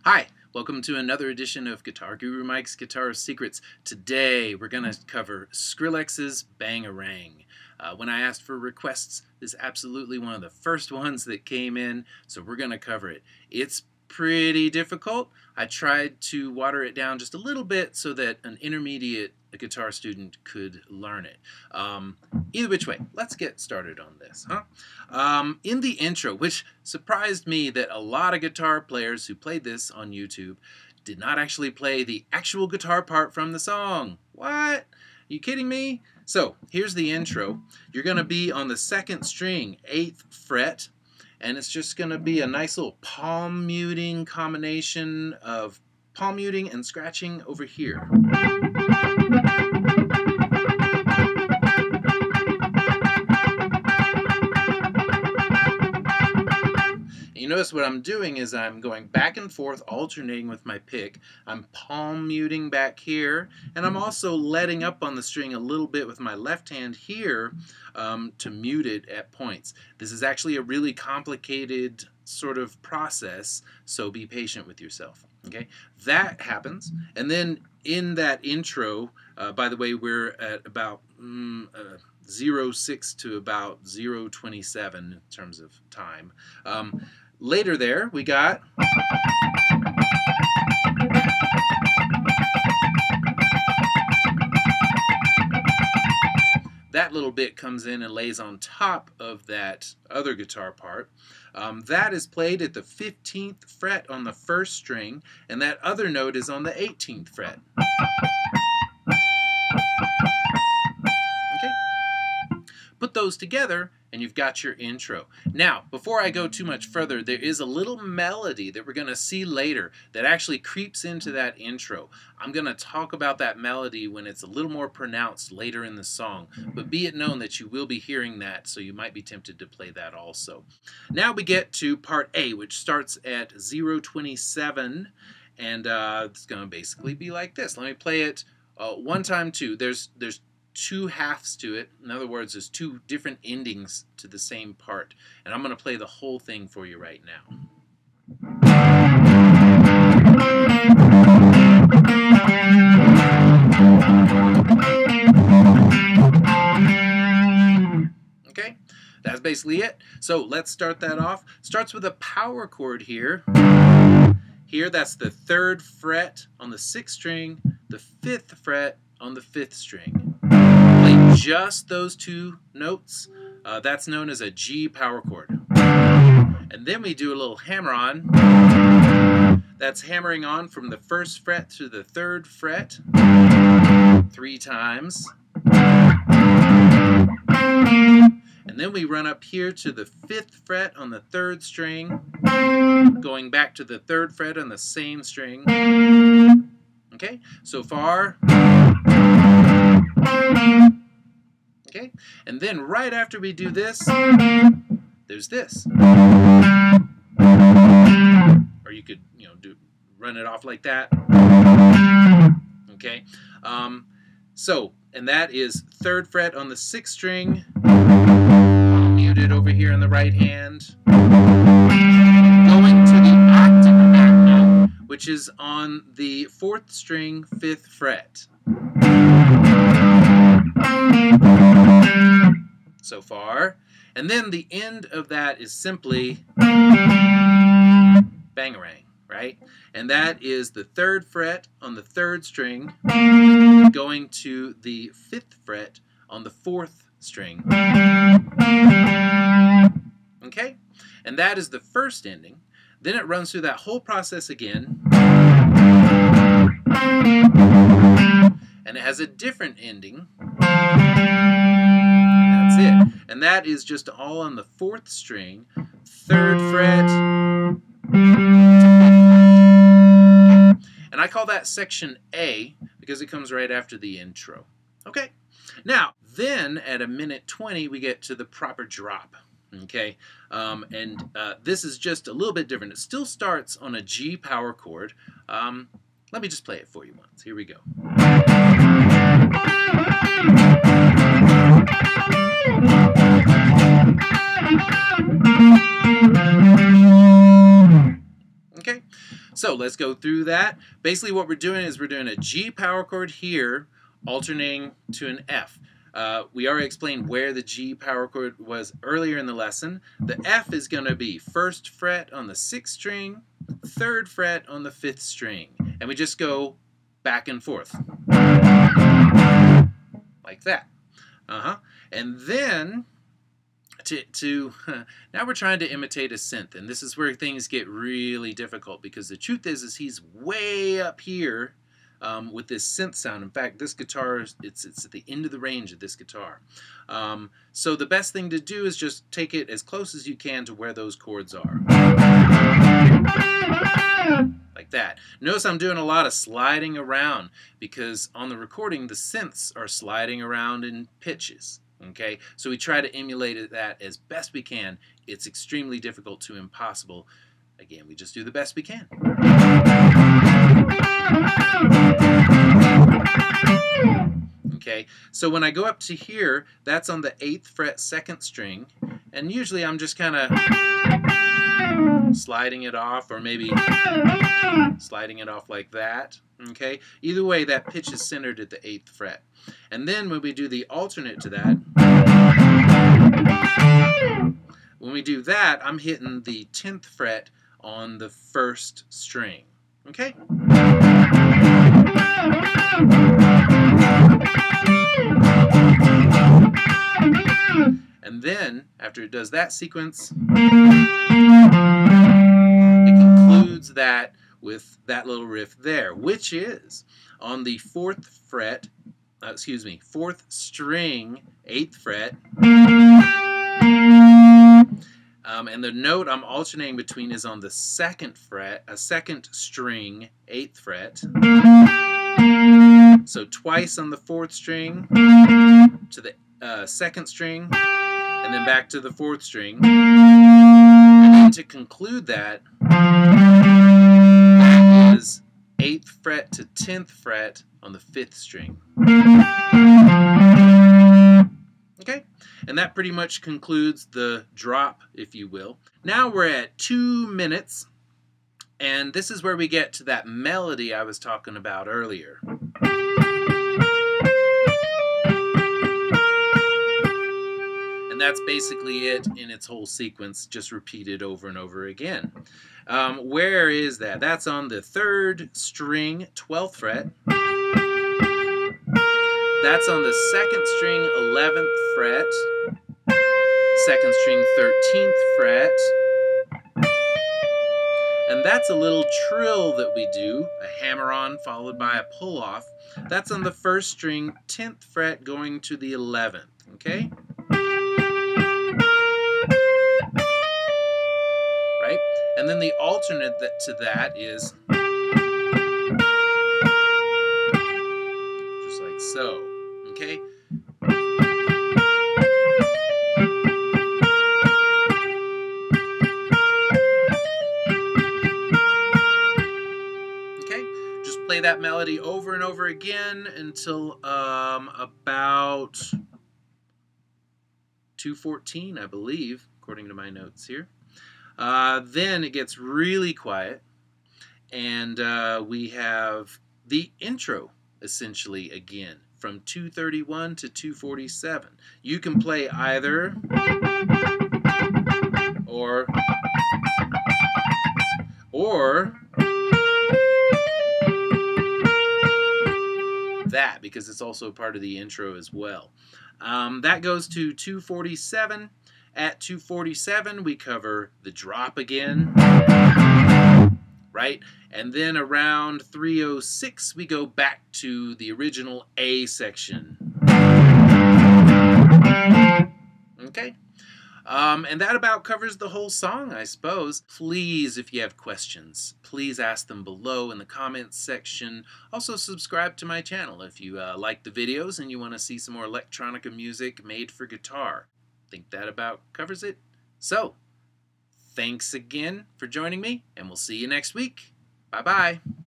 Hi, welcome to another edition of Guitar Guru Mike's Guitar Secrets. Today we're going to cover Skrillex's Bangarang. When I asked for requests, this is absolutely one of the first ones that came in, so we're going to cover it. It's pretty difficult. I tried to water it down just a little bit so that an intermediate guitar student could learn it. Either which way, let's get started on this. In the intro, which surprised me that a lot of guitar players who played this on YouTube did not actually play the actual guitar part from the song. What? Are you kidding me? So here's the intro. You're going to be on the 2nd string, 8th fret, and it's just going to be a nice little palm muting combination of palm muting and scratching over here. You notice what I'm doing is I'm going back and forth, alternating with my pick. I'm palm muting back here, and I'm also letting up on the string a little bit with my left hand here to mute it at points. This is actually a really complicated sort of process, so be patient with yourself. Okay, that happens, and then in that intro, by the way, we're at about 0.6 to about 0.27 in terms of time. Later there, we got that little bit comes in and lays on top of that other guitar part. That is played at the 15th fret on the 1st string, and that other note is on the 18th fret. Okay? Put those together, and you've got your intro. Now, before I go too much further, there is a little melody that we're going to see later that actually creeps into that intro. I'm going to talk about that melody when it's a little more pronounced later in the song, but be it known that you will be hearing that, so you might be tempted to play that also. Now we get to part A, which starts at 0.27, and it's going to basically be like this. Let me play it one time, too. There's 2 halves to it. In other words, there's 2 different endings to the same part. And I'm going to play the whole thing for you right now. Okay, that's basically it. So let's start that off. Starts with a power chord here. Here, that's the 3rd fret on the 6th string, the 5th fret on the 5th string. Play just those 2 notes. That's known as a G power chord. And then we do a little hammer on. That's hammering on from the 1st fret to the 3rd fret 3 times. And then we run up here to the 5th fret on the 3rd string, going back to the 3rd fret on the same string. Okay, so far. Okay, and then right after we do this, there's this. Or you could, run it off like that. Okay, and that is 3rd fret on the 6th string, muted over here on the right hand, going to the octave of that note, which is on the 4th string, 5th fret. So far. And then the end of that is simply Bangarang, right? And that is the 3rd fret on the 3rd string going to the 5th fret on the 4th string. Okay? And that is the first ending. Then it runs through that whole process again. And it has a different ending. That's it. And that is just all on the 4th string, 3rd fret, and I call that section A because it comes right after the intro. Okay? Now, then at 1:20, we get to the proper drop. Okay? This is just a little bit different. It still starts on a G power chord. Let me just play it for you once. Here we go. Okay, So let's go through that. Basically what we're doing is we're doing a G power chord here, alternating to an F. We already explained where the G power chord was earlier in the lesson. The F is going to be 1st fret on the 6th string, 3rd fret on the 5th string. And we just go back and forth. Like that. And then, now we're trying to imitate a synth. And this is where things get really difficult, because the truth is he's way up here with this synth sound. In fact, this guitar, it's at the end of the range of this guitar. So the best thing to do is just take it as close as you can to where those chords are. Like that. Notice I'm doing a lot of sliding around, because on the recording the synths are sliding around in pitches. Okay, so we try to emulate that as best we can. It's extremely difficult to impossible. Again, we just do the best we can. Okay, so when I go up to here, that's on the 8th fret 2nd string, and usually I'm just kind of sliding it off, or maybe sliding it off like that. Okay, either way, that pitch is centered at the 8th fret. And then when we do the alternate to that, when we do that, I'm hitting the 10th fret on the 1st string. Okay? And then, after it does that sequence, it concludes that with that little riff there, which is on the 4th fret, 4th string, 8th fret. And the note I'm alternating between is on the 2nd fret, a 2nd string, 8th fret. So twice on the 4th string to the 2nd string, and then back to the 4th string. And then to conclude that, that is 8th fret to 10th fret on the 5th string. Okay, and that pretty much concludes the drop, if you will. Now we're at 2 minutes, and this is where we get to that melody I was talking about earlier. And that's basically it in its whole sequence, just repeated over and over again. Where is that? That's on the 3rd string, 12th fret. That's on the 2nd string, 11th fret, 2nd string, 13th fret, and that's a little trill that we do, a hammer-on followed by a pull-off. That's on the 1st string, 10th fret, going to the 11th, okay? Right? And then the alternate to that is just like so. Okay? Okay, just play that melody over and over again until about 2:14, I believe, according to my notes here. Then it gets really quiet, and we have the intro essentially again from 2:31 to 2:47. You can play either or that, because it's also part of the intro as well. That goes to 2:47. At 2:47 we cover the drop again, right? And then around 3:06 we go back to the original A section. Okay? And that about covers the whole song, I suppose. Please, if you have questions, please ask them below in the comments section. Also, subscribe to my channel if you like the videos and you want to see some more electronica music made for guitar. I think that about covers it. So, thanks again for joining me, and we'll see you next week. Bye-bye.